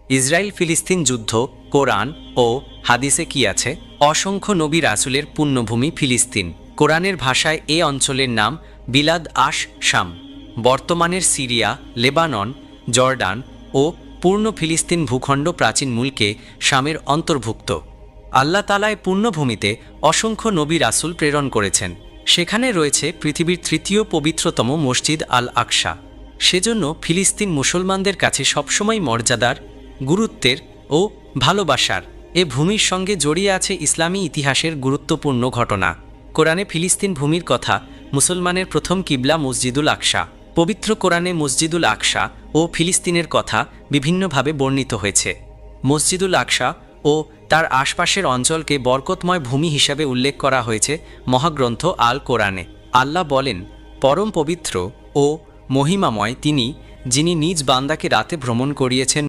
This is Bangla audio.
ইসরায়েল ফিলিস্তিন যুদ্ধ, কোরআন ও হাদিসে কি আছে? অসংখ্য নবী রাসূলের পুণ্যভূমি ফিলিস্তিন। কোরআনের ভাষায় এ অঞ্চলের নাম বিলাদ আশ শাম। বর্তমানের সিরিয়া, লেবানন, জর্ডান ও পূর্ণ ফিলিস্তিন ভূখণ্ড প্রাচীন মুলকে শামের অন্তর্ভুক্ত। আল্লাহ তাআলা এই পুণ্যভূমিতে অসংখ্য নবী রাসূল প্রেরণ করেছেন। সেখানে রয়েছে পৃথিবীর তৃতীয় পবিত্রতম মসজিদ আল আকসা। সেজন্য ফিলিস্তিন মুসলমানদের কাছে সবসময় মর্যাদার, গুরুত্বের ও ভালোবাসার। এ ভূমির সঙ্গে জড়িয়ে আছে ইসলামী ইতিহাসের গুরুত্বপূর্ণ ঘটনা। কোরআনে ফিলিস্তিন ভূমির কথা, মুসলমানের প্রথম কিবলা মসজিদুল আকসা। পবিত্র কোরআনে মসজিদুল আকসা ও ফিলিস্তিনের কথা বিভিন্নভাবে বর্ণিত হয়েছে। মসজিদুল আকসা ও তার আশপাশের অঞ্চলকে বরকতময় ভূমি হিসাবে উল্লেখ করা হয়েছে মহাগ্রন্থ আল কোরআনে। আল্লাহ বলেন, পরম পবিত্র ও মহিমাময় তিনি, যিনি নিজ বান্দাকে রাতে ভ্রমণ করিয়েছেন